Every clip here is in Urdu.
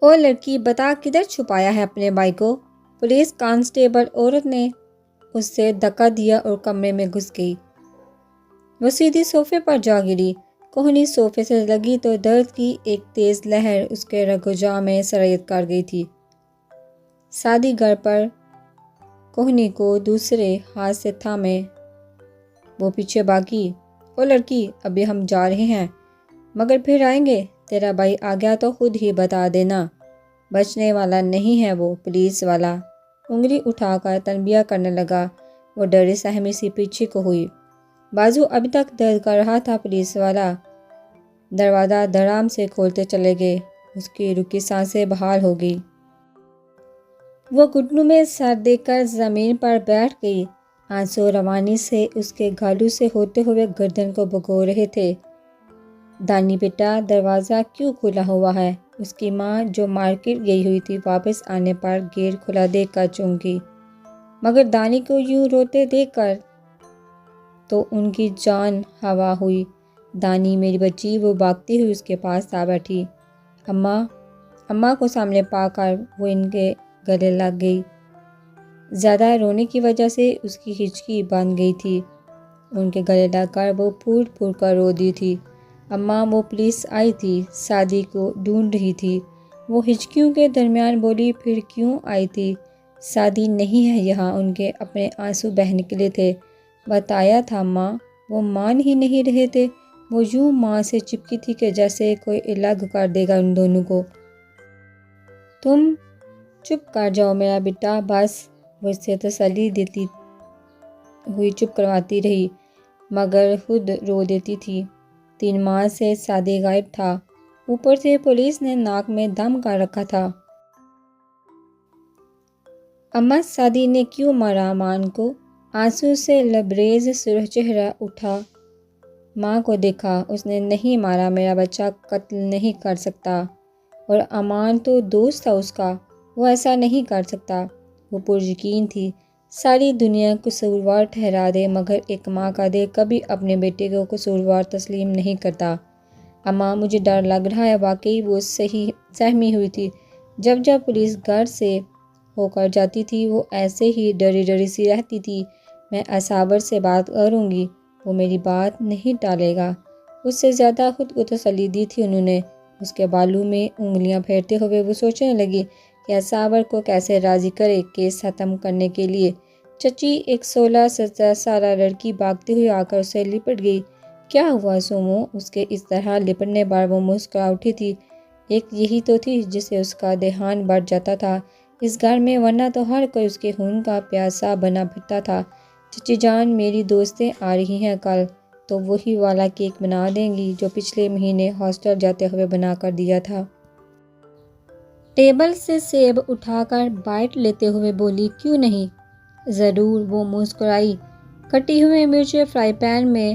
اور لڑکی بتا کدھر چھپایا ہے اپنے بھائی کو؟ پولیس کانسٹیبل عورت نے اس سے دھکا دیا اور کمرے میں گھس گئی۔ وہ سیدھی صوفے پر جا گری۔ کوہنی صوفے سے لگی تو درد کی ایک تیز لہر اس کے رگ و جاں میں سرایت کر گئی تھی۔ سعدی گھر پر کوہنی کو دوسرے ہاتھ سے تھامے وہ پیچھے بھاگی۔ او لڑکی، ابھی ہم جا رہے ہیں مگر پھر آئیں گے، تیرا بھائی آ گیا تو خود ہی بتا دینا، بچنے والا نہیں ہے وہ پولیس والا۔ انگلی اٹھا کر تنبیہ کرنے لگا۔ وہ ڈری سہمی سی پیچھے کو ہوئی۔ بازو ابھی تک درد کر رہا تھا پولیس والا دروازہ دھڑام سے کھولتے چلے گئے۔ اس کی رکی سانسیں بحال ہو گئی۔ وہ گھٹنوں میں سر دے کر زمین پر بیٹھ گئی۔ آنسو روانی سے اس کے گالوں سے ہوتے ہوئے گردن کو بھگو رہے تھے۔ دانی بیٹا، دروازہ کیوں کھلا ہوا ہے؟ اس کی ماں جو مارکیٹ گئی ہوئی تھی واپس آنے پر گیٹ کھلا دیکھ کر چونکی، مگر دانی کو یوں روتے دیکھ کر تو ان کی جان ہوا ہوئی۔ دانی میری بچی، وہ بھاگتی ہوئی اس کے پاس آ بیٹھی۔ اماں کو سامنے پا کر وہ ان کے گلے لگ گئی۔ زیادہ رونے کی وجہ سے اس کی ہچکی بند گئی تھی۔ ان کے گلے لگ کر وہ پھوٹ پھوٹ کر رو دی تھی۔ اماں، وہ پولیس آئی تھی، سعدی کو ڈھونڈ رہی تھی۔ وہ ہچکیوں کے درمیان بولی، پھر کیوں آئی تھی؟ سعدی نہیں ہے یہاں، ان کے اپنے آنسو بہہ نکلے تھے۔ بتایا تھا ماں، وہ مان ہی نہیں رہے تھے۔ وہ یوں ماں سے چپکی تھی کہ جیسے کوئی الگ کر دے گا ان دونوں کو۔ تم چپ کر جاؤ میرا بیٹا بس، وہ اس سے تسلی دیتی ہوئی چپ کرواتی رہی مگر خود رو دیتی تھی۔ 3 ماہ سے سعدی غائب تھا، اوپر سے پولیس نے ناک میں دم کر رکھا تھا۔ اماں، سعدی نے کیوں مارا امان کو؟ آنسو سے لبریز سرخ چہرہ اٹھا۔ ماں کو دیکھا، اس نے نہیں مارا، میرا بچہ قتل نہیں کر سکتا، اور امان تو دوست تھا اس کا، وہ ایسا نہیں کر سکتا۔ وہ پریقین تھی ساری دنیا قصوروار ٹھہرا دے مگر ایک ماں کا دل کبھی اپنے بیٹے کو قصوروار تسلیم نہیں کرتا۔ اماں، مجھے ڈر لگ رہا ہے۔ واقعی وہ سہمی ہوئی تھی۔ جب پولیس گھر سے ہو کر جاتی تھی وہ ایسے ہی ڈری ڈری سی رہتی تھی۔ میں اصابر سے بات کروں گی، وہ میری بات نہیں ٹالے گا۔ اس سے زیادہ خود کو تسلی دی تھی انہوں نے۔ اس کے بالوں میں انگلیاں پھیرتے ہوئے وہ سوچنے لگی کہ اصابر کو کیسے راضی کرے کیس ختم کرنے کے لیے۔ چچی، ایک 16-17 سالہ لڑکی بھاگتی ہوئی آ کر اسے لپٹ گئی۔ کیا ہوا سومو؟ اس کے اس طرح لپٹنے پر وہ مسکرا اٹھی تھی۔ ایک یہی تو تھی جس سے اس کا دھیان بڑھ جاتا تھا اس گھر میں، ورنہ تو ہر کوئی اس کے خون کا پیاسا بنا پھرتا تھا۔ چچی جان، میری دوستیں آ رہی ہیں کل، تو وہی والا کیک بنا دیں گی جو پچھلے مہینے ہاسٹل جاتے ہوئے بنا کر دیا تھا۔ ٹیبل سے سیب اٹھا کر بائٹ لیتے ہوئے بولی، کیوں نہیں؟ ضرور، وہ مسکرائی۔ کٹی ہوئی مرچیں فرائی پین میں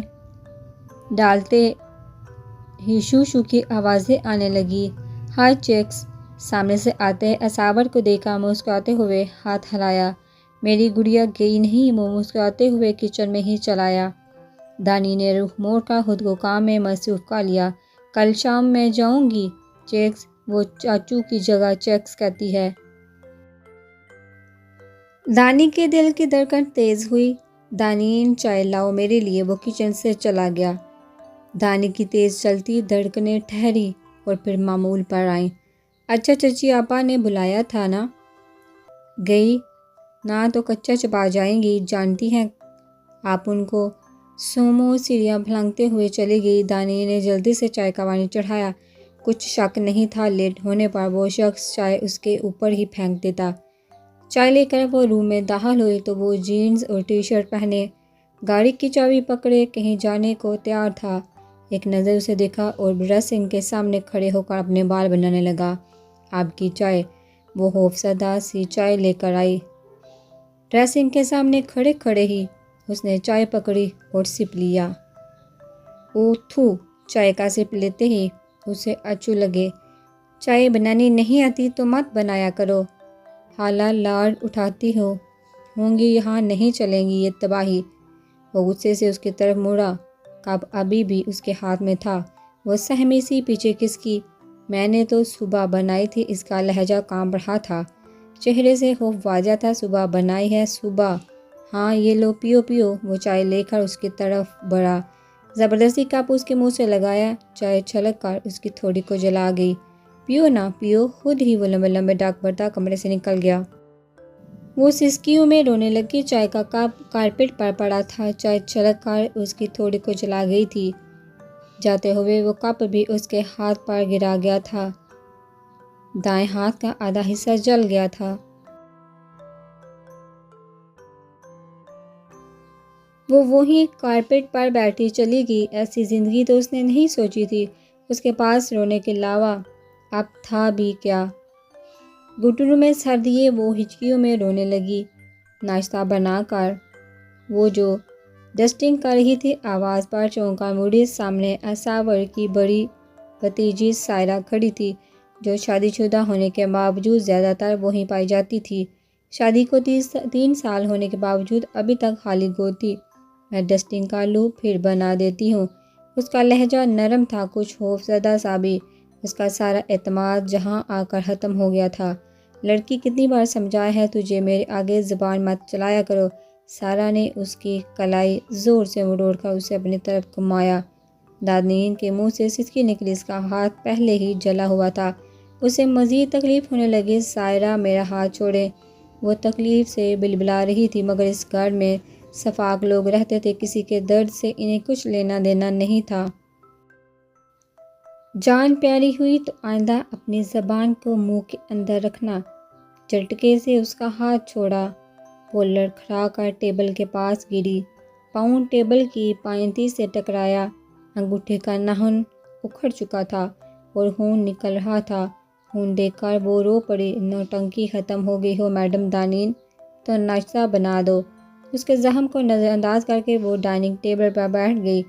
ڈالتے ہی شو شو کی آوازیں آنے لگی۔ ہائی چیکس سامنے سے آتے اصابر کو دیکھا، مسکراتے ہوئے ہاتھ ہلایا۔ میری گڑیا گئی نہیں، وہ مسکراتے ہوئے کچن میں ہی چلایا۔ دانی نے رخ موڑ کر خود کو کام میں مصروف کر لیا۔ کل شام میں جاؤں گی چیکس، وہ چاچو کی جگہ چیکس کہتی ہے۔ دانی کے دل کی دھڑکن تیز ہوئی۔ دانین، چائے لاؤ میرے لیے، وہ کچن سے چلا گیا۔ دانی کی تیز چلتی دھڑکنیں ٹھہری اور پھر معمول پر آئیں۔ اچھا، چچی آپا نے بلایا تھا نا؟ گئی نا تو کچا چبا جائیں گی، جانتی ہیں آپ ان کو۔ سومو سیڑھیاں پھلانگتے ہوئے چلی گئی۔ دانی نے جلدی سے چائے کا پانی چڑھایا۔ کچھ شک نہیں تھا لیٹ ہونے پر وہ شخص چائے اس کے اوپر ہی پھینک دیتا۔ چائے لے کر وہ روم میں داخل ہوئی تو وہ جینز اور ٹی شرٹ پہنے گاڑی کی چابی پکڑے کہیں جانے کو تیار تھا۔ ایک نظر اسے دیکھا اور ڈریسنگ کے سامنے کھڑے ہو کر اپنے بال بنانے لگا۔ آپ کی چائے، وہ خوفزدہ سی چائے لے کر آئی۔ ڈریسنگ کے سامنے کھڑے کھڑے ہی اس نے چائے پکڑی اور سپ لیا۔ او تھو! چائے کا سپ لیتے ہی اسے اچھو لگے۔ چائے بنانی نہیں آتی تو مت بنایا کرو، خالہ لاڈ اٹھاتی ہوں گی، یہاں نہیں چلیں گی یہ تباہی۔ وہ غصے سے اس کی طرف مڑا، کپ ابھی بھی اس کے ہاتھ میں تھا۔ وہ سہمی سی پیچھے کھسکی میں نے تو صبح بنائی تھی۔ اس کا لہجہ کانپ رہا تھا، چہرے سے خوف واضح تھا۔ صبح بنائی ہے؟ صبح؟ ہاں، یہ لو پیو پیو۔ وہ چائے لے کر اس کی طرف بڑھا، زبردستی کپ اس کے منہ سے لگایا۔ چائے چھلک کر اس کی تھوڑی کو جلا گئی۔ پیو نا پیو۔ خود ہی وہ لمبے لمبے ڈاک بھرتا کمرے سے نکل گیا۔ وہ سسکیوں میں رونے لگی۔ چائے کا کپ کارپیٹ پر پڑا تھا، چائے چھلک کر اس کی تھوڑی کو جلا گئی تھی۔ جاتے ہوئے وہ کپ بھی اس کے ہاتھ پر گرا گیا تھا، دائیں ہاتھ کا آدھا حصہ جل گیا تھا۔ وہ وہیں کارپیٹ پر بیٹھی چلی گئی۔ ایسی زندگی تو اس نے نہیں سوچی تھی۔ اس کے پاس رونے کے علاوہ اب تھا بھی کیا؟ گھٹنوں میں سر دیے وہ ہچکیوں میں رونے لگی۔ ناشتہ بنا کر وہ جو ڈسٹنگ کر رہی تھی، آواز پر چونکا مڑی۔ سامنے اصاور کی بڑی بھتیجی سائرہ کھڑی تھی، جو شادی شدہ ہونے کے باوجود زیادہ تر وہیں پائی جاتی تھی۔ شادی کو 3 سال ہونے کے باوجود ابھی تک خالی گود تھی۔ میں ڈسٹنگ کر لوں پھر بنا دیتی ہوں۔ اس کا لہجہ نرم تھا، کچھ خوف زدہ سا بھی۔ اس کا سارا اعتماد جہاں آ کر ختم ہو گیا تھا۔ لڑکی، کتنی بار سمجھایا ہے تجھے میرے آگے زبان مت چلایا کرو۔ سارہ نے اس کی کلائی زور سے مروڑ کر اسے اپنی طرف گھمایا۔ دادنین کے منہ سے سسکی نکلی۔ اس کا ہاتھ پہلے ہی جلا ہوا تھا۔ اسے مزید تکلیف ہونے لگی۔ سائرہ، میرا ہاتھ چھوڑیں۔ وہ تکلیف سے بلبلا رہی تھی، مگر اس گھر میں سفاک لوگ رہتے تھے، کسی کے درد سے انہیں کچھ لینا دینا نہیں تھا۔ جان پیاری ہوئی تو آئندہ اپنی زبان کو منہ کے اندر رکھنا۔ جھٹکے سے اس کا ہاتھ چھوڑا۔ وہ لڑکھڑا کر ٹیبل کے پاس گری، پاؤں ٹیبل کی پائنتی سے ٹکرایا۔ انگوٹھے کا ناخن اکھڑ چکا تھا اور خون نکل رہا تھا۔ خون دیکھ کر وہ رو پڑی۔ نوٹنکی ختم ہو گئی ہو میڈم دانین، تو ناشتہ بنا دو۔ اس کے زخم کو نظر انداز کر کے وہ ڈائننگ ٹیبل پر بیٹھ گئی،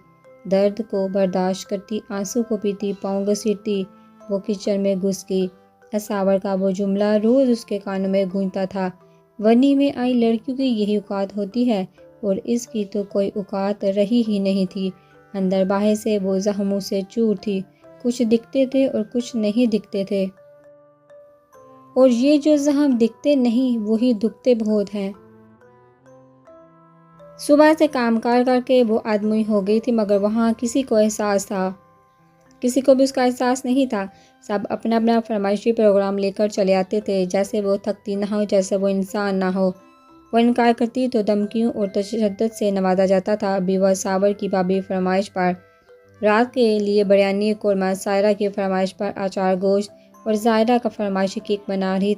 درد کو برداشت کرتی، آنسو کو پیتی، پاؤں گھسیٹتی وہ کچن میں گھس گئی۔ اصاور کا وہ جملہ روز اس کے کانوں میں گونجتا تھا، ورنی میں آئی لڑکیوں کی یہی اوقات ہوتی ہے، اور اس کی تو کوئی اوقات رہی ہی نہیں تھی۔ اندر باہر سے وہ زخموں سے چور تھی، کچھ دکھتے تھے اور کچھ نہیں دکھتے تھے، اور یہ جو زخم دکھتے نہیں وہی دکھتے بہت ہیں۔ صبح سے کام کر کر کے وہ آدمی ہو گئی تھی، مگر وہاں کسی کو احساس تھا، کسی کو بھی اس کا احساس نہیں تھا۔ سب اپنا اپنا فرمائشی پروگرام لے کر چلے آتے تھے، جیسے وہ تھکتی نہ ہو، جیسے وہ انسان نہ ہو۔ وہ انکار کرتی تو دھمکیوں اور تشدد سے نوازا جاتا تھا۔ ابھی وہ اصاور کی بابی فرمائش پر رات کے لیے بریانی قورمہ، سائرہ کی فرمائش پر اچار گوشت اور زائرہ کا فرمائشی کیک بنا رہی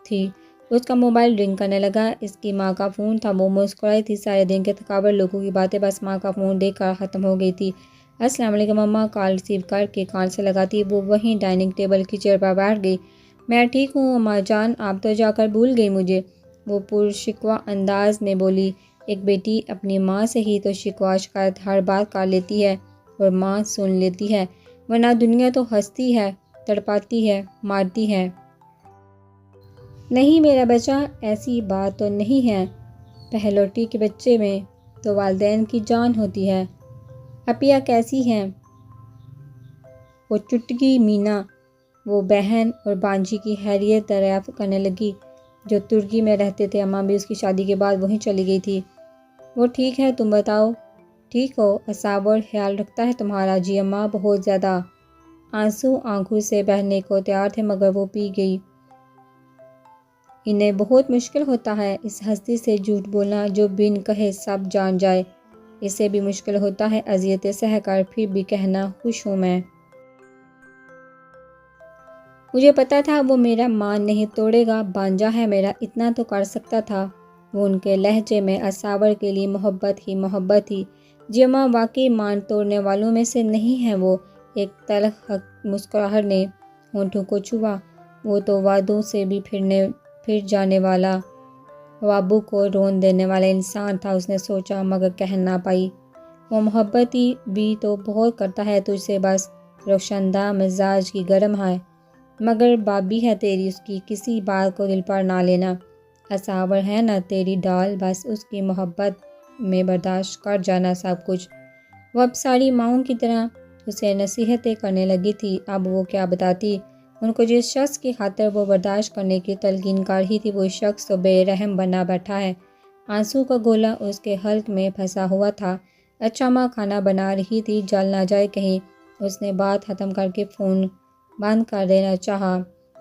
تھی۔ اس کا موبائل رنگ کرنے لگا۔ اس کی ماں کا فون تھا۔ وہ مسکرائی تھی۔ سارے دن کے تکابر لوگوں کی باتیں بس ماں کا فون دیکھ کر ختم ہو گئی تھی۔ السلام علیکم مما، کال ریسیو کر کے کان سے لگاتی وہ وہیں ڈائننگ ٹیبل کی چیئر پر بیٹھ گئی۔ میں ٹھیک ہوں اماں جان، آپ تو جا کر بھول گئی مجھے، وہ پرشکوہ انداز میں بولی۔ ایک بیٹی اپنی ماں سے ہی تو شکوہ شکایت ہر بات کر لیتی ہے اور ماں سن لیتی ہے، ورنہ دنیا تو ہنستی ہے، تڑپاتی ہے، مارتی ہے۔ نہیں میرا بچہ، ایسی بات تو نہیں ہے۔ پہلوٹی کے بچے میں تو والدین کی جان ہوتی ہے۔ اپیا کیسی ہیں؟ وہ چٹکی مینا، وہ بہن اور بانجی کی خیریت دریافت کرنے لگی، جو ترکی میں رہتے تھے۔ اماں بھی اس کی شادی کے بعد وہیں چلی گئی تھی۔ وہ ٹھیک ہے، تم بتاؤ ٹھیک ہو؟ اصاور خیال رکھتا ہے تمہارا؟ جی اماں، بہت زیادہ۔ آنسو آنکھوں سے بہنے کو تیار تھے، مگر وہ پی گئی۔ انہیں بہت مشکل ہوتا ہے اس ہستی سے جھوٹ بولنا جو بن کہے سب جان جائے، اسے بھی مشکل ہوتا ہے اذیتیں سہ کر پھر بھی کہنا خوش ہوں میں۔ مجھے پتا تھا وہ میرا مان نہیں توڑے گا، بانجا ہے میرا، اتنا تو کر سکتا تھا۔ وہ ان کے لہجے میں اصاور کے لیے محبت ہی محبت تھی۔ جی اماں، واقعی مان توڑنے والوں میں سے نہیں ہے وہ۔ ایک تلخ مسکراہٹ نے ہونٹوں کو چھوا۔ وہ تو وعدوں سے بھی پھر جانے والا، خوابوں کو رون دینے والا انسان تھا، اس نے سوچا، مگر کہہ نہ پائی۔ وہ محبت بھی تو بہت کرتا ہے تجھ سے، بس روشندہ مزاج کی گرم ہے، مگر بابی ہے تیری، اس کی کسی بات کو دل پر نہ لینا۔ اصاور ہے نا تیری ڈال، بس اس کی محبت میں برداشت کر جانا سب کچھ۔ وہ اب ساری ماؤں کی طرح اسے نصیحتیں کرنے لگی تھی۔ اب وہ کیا بتاتی ان کو جس شخص کی خاطر وہ برداشت کرنے کی تلقین کر رہی تھی، وہ شخص تو بے رحم بنا بیٹھا ہے۔ آنسو کا گولا اس کے حلق میں پھنسا ہوا تھا۔ اچھا ماں کھانا بنا رہی تھی، جل نہ جائے کہیں۔ اس نے بات ختم کر کے فون بند کر دینا چاہا۔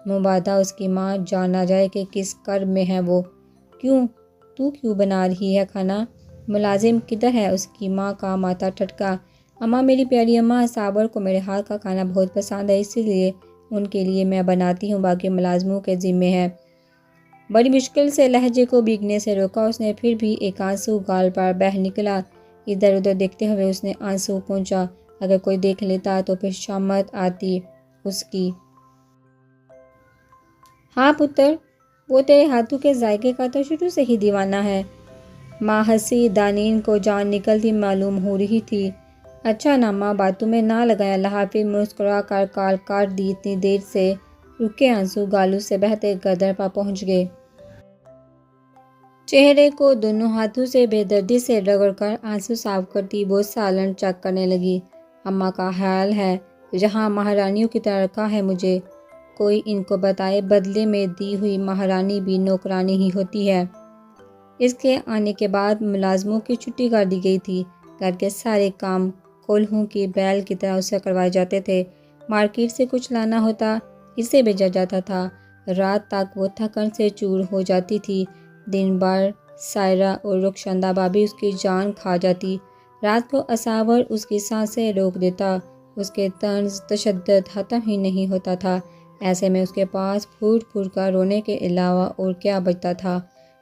مبادا اس کی ماں جان نہ جائے کہ کس کرب میں ہے وہ۔ تو کیوں بنا رہی ہے کھانا؟ ملازم کدھر ہے؟ اس کی ماں کا ماتھا ٹھٹکا۔ اماں، میری پیاری اماں، صابر کو میرے ہاتھ کا کھانا بہت پسند ہے، اسی لیے ان کے لیے میں بناتی ہوں، باقی ملازموں کے ذمے ہے۔ بڑی مشکل سے لہجے کو بھیگنے سے روکا اس نے، پھر بھی ایک آنسو گال پر بہہ نکلا۔ ادھر ادھر دیکھتے ہوئے اس نے آنسو پونچھا۔ اگر کوئی دیکھ لیتا تو پھر شامت آتی اس کی۔ ہاں پتر، وہ تیرے ہاتھوں کے ذائقے کا تو شروع سے ہی دیوانہ ہے۔ ماں ہنسی۔ دانین کو جان نکلتی معلوم ہو رہی تھی۔ اچھا نا ماں، باتوں میں نہ لگائیں، اللہ حافظ۔ مسکرا کر کال کاٹ دی۔ اتنی دیر سے رکے آنسو گالوں سے بہتے گردن پر پہنچ گئے۔ چہرے کو دونوں ہاتھوں سے بے دردی سے رگڑ کر آنسو صاف کرتی وہ سالن چیک کرنے لگی۔ اماں کا خیال ہے جہاں مہارانیوں کی طرح رکھا ہے مجھے، کوئی ان کو بتائے، بدلے میں دی ہوئی مہارانی بھی نوکرانی ہی ہوتی ہے۔ اس کے آنے کے بعد ملازموں کی چھٹی کر دی گئی تھی۔ گھر کے سارے کام کولہوں کی بیل کی طرح اسے کروائے جاتے تھے۔ مارکیٹ سے کچھ لانا ہوتا اسے بھیجا جاتا تھا۔ رات تک وہ تھکن سے چور ہو جاتی تھی۔ دن بھر سائرہ اور رخشندہ بھابھی اس کی جان کھا جاتی۔ رات کو اصابر اس کی سانسیں روک دیتا۔ اس کے طنز تشدد ختم ہی نہیں ہوتا تھا۔ ایسے میں اس کے پاس پھوٹ پھوٹ کر رونے کے علاوہ اور کیا بچتا تھا؟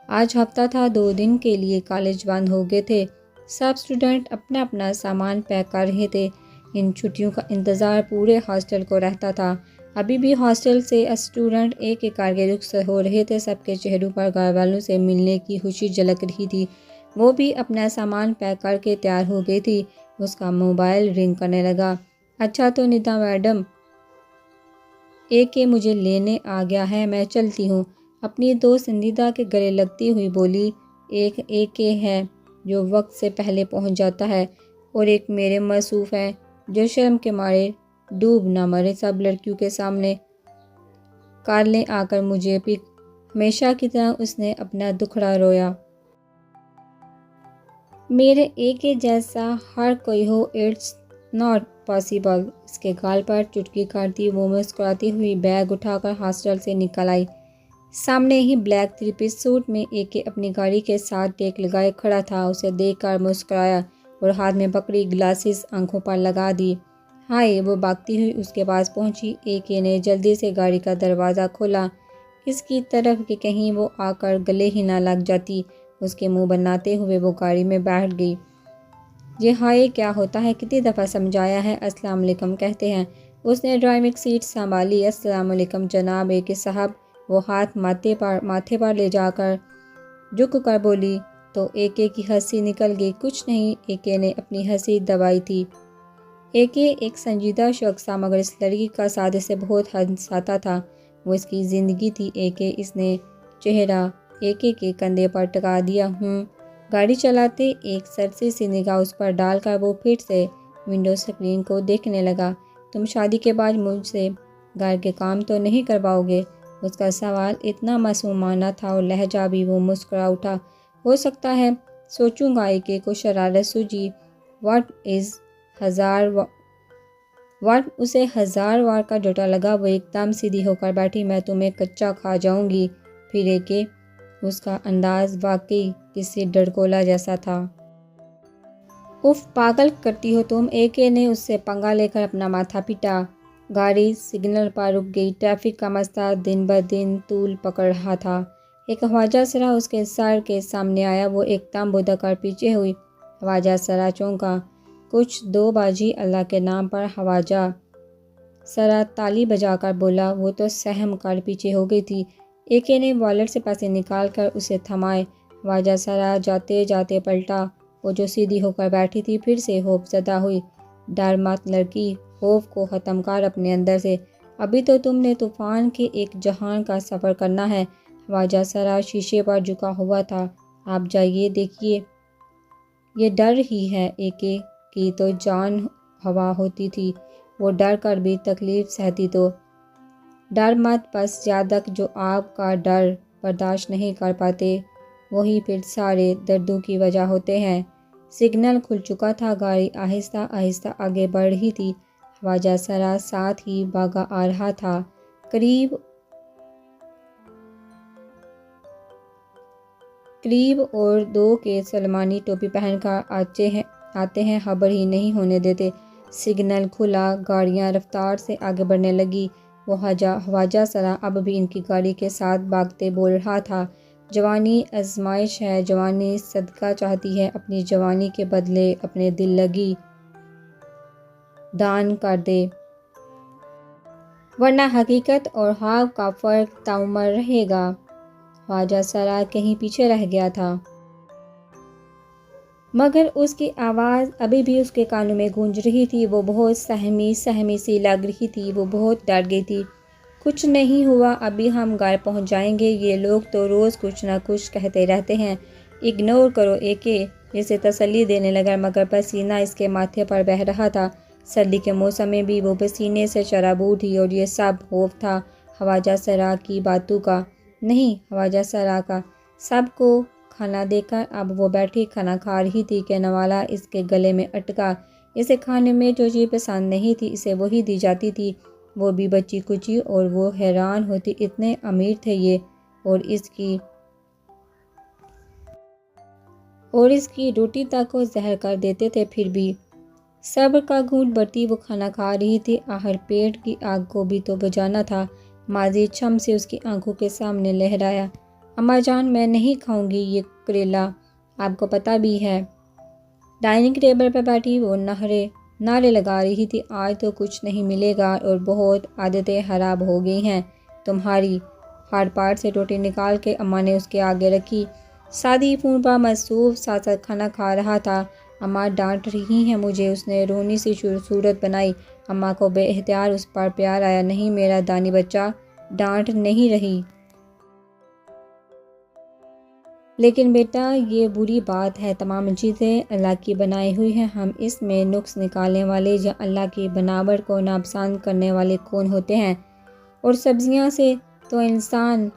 آج ہفتہ تھا، 2 دن کے لیے کالج بند ہو گئے تھے۔ سب اسٹوڈنٹ اپنا اپنا سامان پیک کر رہے تھے۔ ان چھٹیوں کا انتظار پورے ہاسٹل کو رہتا تھا۔ ابھی بھی ہاسٹل سے اسٹوڈنٹ ایک ایک کر کے رخصت ہو رہے تھے۔ سب کے چہروں پر گھر والوں سے ملنے کی خوشی جھلک رہی تھی۔ وہ بھی اپنا سامان پیک کر کے تیار ہو گئی تھی۔ اس کا موبائل رنگ کرنے لگا۔ اچھا تو ندا میڈم، مجھے لینے آ گیا ہے، میں چلتی ہوں۔ اپنی دوست ندا کے گلے لگتی ہوئی بولی۔ ایک ہے جو وقت سے پہلے پہنچ جاتا ہے، اور ایک میرے موصوف ہے جو شرم کے مارے ڈوب نہ مرے سب لڑکیوں کے سامنے۔ کار لیں آ کر مجھے پک۔ ہمیشہ کی طرح اس نے اپنا دکھڑا رویا۔ میرے جیسا ہر کوئی ہو، اٹس ناٹ پاسبل۔ اس کے گال پر چٹکی کرتی وہ مسکراتی ہوئی بیگ اٹھا کر ہاسٹل سے نکل آئی۔ سامنے ہی بلیک 3 پیس سوٹ میں اپنی گاڑی کے ساتھ ٹیک لگائے کھڑا تھا۔ اسے دیکھ کر مسکرایا اور ہاتھ میں پکڑی گلاسز آنکھوں پر لگا دی۔ ہائے! وہ بھاگتی ہوئی اس کے پاس پہنچی۔ نے جلدی سے گاڑی کا دروازہ کھولا اس کی طرف کہ کہیں وہ آ کر گلے ہی نہ لگ جاتی۔ اس کے منہ بناتے ہوئے وہ گاڑی میں بیٹھ گئی۔ یہ ہائے کیا ہوتا ہے، کتنی دفعہ سمجھایا ہے، السلام علیکم کہتے ہیں۔ اس نے ڈرائیونگ سیٹ سنبھالی۔ السلام علیکم جناب صاحب۔ وہ ہاتھ ماتھے پر لے جا کر جھک کر بولی تو کی ہنسی نکل گئی۔ کچھ نہیں، نے اپنی ہنسی دبائی تھی۔ ایک سنجیدہ شخص تھا، مگر اس لڑکی کا سادے سے بہت ہنساتا تھا۔ وہ اس کی زندگی تھی۔ اس نے چہرہ کے کندھے پر ٹکا دیا۔ گاڑی چلاتے ایک سرسی سی نگاہ اس پر ڈال کر وہ پھر سے ونڈو اسکرین کو دیکھنے لگا۔ تم شادی کے بعد مجھ سے گھر کے کام تو نہیں کرواؤ گے؟ اس کا سوال اتنا معصومانہ تھا اور لہجہ بھی۔ وہ مسکرا اٹھا۔ ہو سکتا ہے، سوچوں گا۔ کو شرارت سوجی۔ اسے 1000 وار کا جھٹکا لگا۔ وہ ایک دم سیدھی ہو کر بیٹھی۔ میں تمہیں کچا کھا جاؤں گی پھر۔ اس کا انداز واقعی کسی ڈرکولا جیسا تھا۔ اف پاگل کرتی ہو تم۔ نے اس سے پنگا لے کر اپنا ماتھا پیٹا۔ گاڑی سگنل پر رک گئی۔ ٹریفک کا مسئلہ دن بدن طول پکڑ رہا تھا۔ ایک خواجہ سرا اس کے سر کے سامنے آیا۔ وہ ایک دم بھدک کر پیچھے ہوئی۔ خواجہ سرا چونکا۔ کچھ دو باجی اللہ کے نام پر خواجہ سرا تالی بجا کر بولا۔ وہ تو سہم کر پیچھے ہو گئی تھی۔ نے والیٹ سے پیسے نکال کر اسے تھمائے۔ خواجہ سرا جاتے جاتے پلٹا۔ وہ جو سیدھی ہو کر بیٹھی تھی پھر سے خوف زدہ ہوئی۔ ڈر مت لڑکی، خوف کو ختم کر اپنے اندر سے۔ ابھی تو تم نے طوفان کے ایک جہان کا سفر کرنا ہے۔ خواجہ سرا شیشے پر جھکا ہوا تھا۔ آپ جائیے دیکھیے، یہ ڈر ہی ہے۔ کی تو جان ہوا ہوتی تھی۔ وہ ڈر کر بھی تکلیف سہتی تو ڈر مت، بس زیادہ جو آپ کا ڈر برداشت نہیں کر پاتے وہی پھر سارے دردوں کی وجہ ہوتے ہیں۔ سگنل کھل چکا تھا، گاڑی آہستہ آہستہ آگے بڑھ رہی تھی۔ خواجہ سرا ساتھ ہی بھاگا آ رہا تھا۔ قریب اور دو کے سلمانی ٹوپی پہن کر آتے ہیں، خبر ہی نہیں ہونے دیتے۔ سگنل کھلا، گاڑیاں رفتار سے آگے بڑھنے لگی۔ وہ خواجہ سرا اب بھی ان کی گاڑی کے ساتھ بھاگتے بول رہا تھا، جوانی آزمائش ہے، جوانی صدقہ چاہتی ہے، اپنی جوانی کے بدلے اپنے دل لگی دان کر دے، ورنہ حقیقت اور خواب کا فرق تعمر رہے گا۔ خواجہ سرا کہیں پیچھے رہ گیا تھا، مگر اس کی آواز ابھی بھی اس کے کانوں میں گونج رہی تھی۔ وہ بہت سہمی سی لگ رہی تھی، وہ بہت ڈر گئی تھی۔ کچھ نہیں ہوا، ابھی ہم گھر پہنچ جائیں گے، یہ لوگ تو روز کچھ نہ کچھ کہتے رہتے ہیں، اگنور کرو ایکے، جسے تسلی دینے لگا، مگر پسینہ اس کے ماتھے پر بہہ رہا تھا۔ سردی کے موسم میں بھی وہ پسینے سے چرابور تھی، اور یہ سب خوف تھا خواجہ سرا کی باتوں کا، نہیں خواجہ سرا کا۔ سب کو کھانا دے کر اب وہ بیٹھی کھانا کھا رہی تھی کہ نوالا اس کے گلے میں اٹکا۔ اسے کھانے میں جو چیز پسند نہیں تھی اسے وہی دی جاتی تھی، وہ بھی بچی کچی، اور وہ حیران ہوتی اتنے امیر تھے یہ، اور اس کی روٹی تک کو زہر کر دیتے تھے، پھر بھی صبر کا گھونٹ بھرتی وہ کھانا کھا رہی تھی۔ آخر پیٹ کی آگ کو بھی تو بجھانا تھا۔ ماضی چھم سے اس کی آنکھوں کے سامنے لہرایا۔ اماں جان، میں نہیں کھاؤں گی یہ کریلا، آپ کو پتہ بھی ہے۔ ڈائننگ ٹیبل پر بیٹھی وہ نعرے لگا رہی تھی، آج تو کچھ نہیں ملے گا، اور بہت عادتیں خراب ہو گئی ہیں تمہاری۔ ہاٹ پاٹ سے روٹی نکال کے اماں نے اس کے آگے رکھی۔ سعدی فون پر مصروف ساتھ ساتھ کھانا کھا رہا تھا۔ اماں ڈانٹ رہی ہیں مجھے، اس نے رونی سی صورت بنائی۔ اماں کو بے اختیار اس پر پیار آیا، نہیں میرا دانی بچہ، ڈانٹ نہیں رہی، لیکن بیٹا یہ بری بات ہے، تمام چیزیں اللہ کی بنائی ہوئی ہیں، ہم اس میں نقص نکالنے والے یا اللہ کی بناوٹ کو ناپسند کرنے والے کون ہوتے ہیں؟ اور سبزیاں سے تو انسان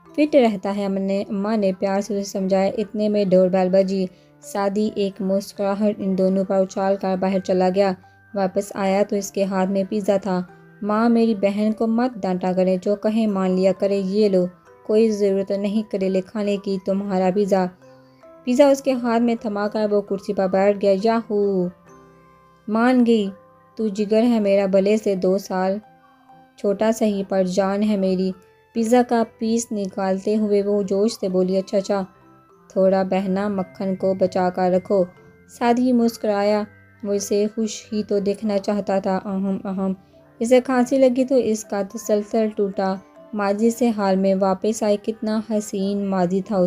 فٹ رہتا ہے، اماں نے پیار سے اسے سمجھایا۔ اتنے میں ڈور بیل بجی۔ سعدی ایک مسکراہٹ ان دونوں پر اچھال کر باہر چلا گیا۔ واپس آیا تو اس کے ہاتھ میں پیزا تھا۔ ماں میری بہن کو مت ڈانٹا کرے، جو کہیں مان لیا کرے، یہ لو، کوئی ضرورت نہیں کریلے کھانے کی، تمہارا پیزا اس کے ہاتھ میں تھما کر وہ کرسی پر بیٹھ گیا۔ یاہو، مان گئی، تو جگر ہے میرا، بھلے سے 2 سال چھوٹا سہی پر جان ہے میری۔ پیزا کا پیس نکالتے ہوئے وہ جوش سے بولی، اچھا، تھوڑا بہنا مکھن کو بچا کر رکھو۔ سعدی مسکرایا، وہ اسے خوش ہی تو دیکھنا چاہتا تھا۔ اسے کھانسی لگی تو اس کا تسلسل ٹوٹا، ماضی سے حال میں واپس آئی۔ کتنا حسین ماضی تھا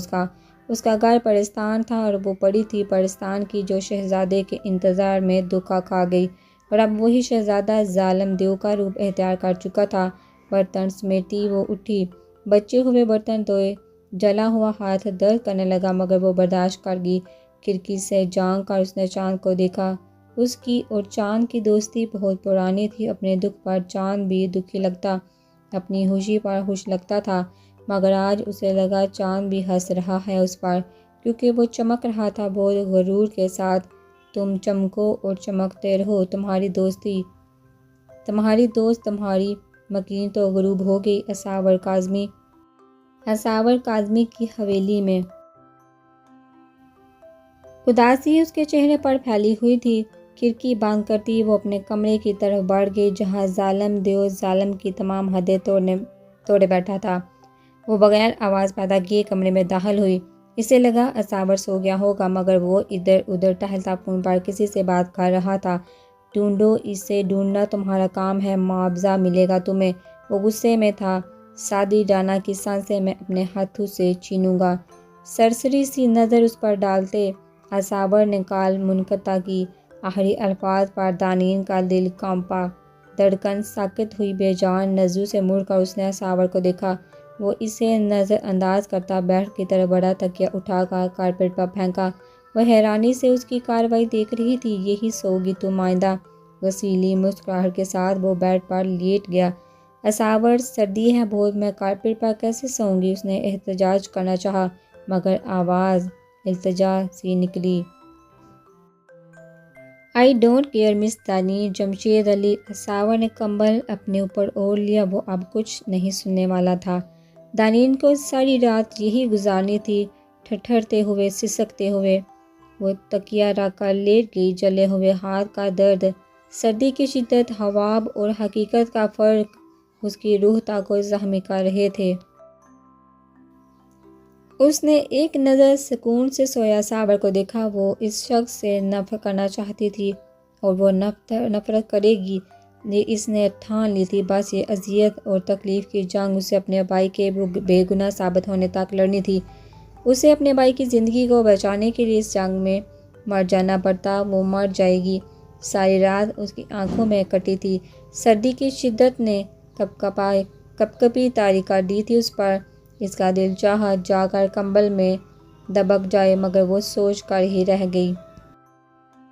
اس کا گھر پرستان تھا، اور وہ پڑی تھی پرستان کی جو شہزادے کے انتظار میں دھوکا کھا گئی، اور اب وہی شہزادہ ظالم دیو کا روپ اختیار کر چکا تھا۔ برتن سمیٹی وہ اٹھی، بچے ہوئے برتن دھوئے، جلا ہوا ہاتھ درد کرنے لگا، مگر وہ برداشت کر گئی۔ کھڑکی سے جھانک کر اس نے چاند کو دیکھا۔ اس کی اور چاند کی دوستی بہت پرانی تھی، اپنے دکھ پر چاند بھی دکھی لگتا، اپنی خوشی پر خوش لگتا تھا، مگر آج اسے لگا چاند بھی ہنس رہا ہے اس پر، کیونکہ وہ چمک رہا تھا بہت غرور کے ساتھ۔ تم چمکو اور چمکتے رہو، تمہاری دوست تمہاری مکین تو غروب ہو گئی۔ اساور کاظمی کی حویلی میں اداسی اس کے چہرے پر پھیلی ہوئی تھی۔ کھڑکی بند کرتی وہ اپنے کمرے کی طرف بڑھ گئی، جہاں ظالم دیو ظلم کی تمام حدیں توڑے بیٹھا تھا۔ وہ بغیر آواز پیدا کیے کمرے میں داخل ہوئی۔ اسے لگا اساور سو گیا ہوگا، مگر وہ ادھر ادھر ٹہلتا فون پر کسی سے بات کر رہا تھا۔ ڈھونڈو، اسے ڈھونڈنا تمہارا کام ہے، معاوضہ ملے گا تمہیں۔ وہ غصے میں تھا۔ سعدی ڈانا کی سانسیں میں اپنے ہاتھوں سے چھینوں گا۔ سرسری سی نظر اس پر ڈالتے اساور نے کال منقطع کی۔ آخری الفاظ پر دانین کا دل کانپا، دھڑکن ساکت ہوئی۔ بے جان نظروں سے مڑ کر اس نے اساور کو دیکھا۔ وہ اسے نظر انداز کرتا بیڈ کی طرف بڑھا، تکیہ اٹھا کر کارپیٹ پر پھینکا۔ وہ حیرانی سے اس کی کارروائی دیکھ رہی تھی۔ یہی سو گی تم آئندہ؟ وسیلی مسکراہٹ کے ساتھ وہ بیڈ پر لیٹ گیا۔ اصابر سردی ہے بہت، میں کارپیٹ پر کیسے سوؤں گی؟ اس نے احتجاج کرنا چاہا مگر آواز التجا سی نکلی۔ آئی ڈونٹ کیئر مس دانش۔ جمشید علی اصابر نے کمبل اپنے اوپر اوڑھ لیا، وہ اب کچھ نہیں سننے والا تھا۔ دانش کو ساری رات یہی گزارنی تھی، ٹھٹھرتے ہوئے، سسکتے ہوئے۔ وہ تکیہ رکھ کر لیٹ گئی، جلے ہوئے ہاتھ کا درد، سردی کی شدت، خواب اور حقیقت کا فرق اس کی روح تک کو زخمی کر رہے تھے۔ اس نے ایک نظر سکون سے سوئے اصابر کو دیکھا۔ وہ اس شخص سے نفرت کرنا چاہتی تھی اور وہ نفرت کرے گی، یہ اس نے ٹھان لی تھی۔ بس یہ اذیت اور تکلیف کی جنگ اسے اپنے بھائی کے بے گناہ ثابت ہونے تک لڑنی تھی۔ اسے اپنے بھائی کی زندگی کو بچانے کے لیے اس جنگ میں مر جانا پڑتا، وہ مر جائے گی۔ ساری رات اس کی آنکھوں میں کٹی تھی، سردی کی شدت نے کپکپی طاری کر دی تھی اس پر۔ اس کا دل چاہا جا کر کمبل میں دبک جائے مگر وہ سوچ کر ہی رہ گئی۔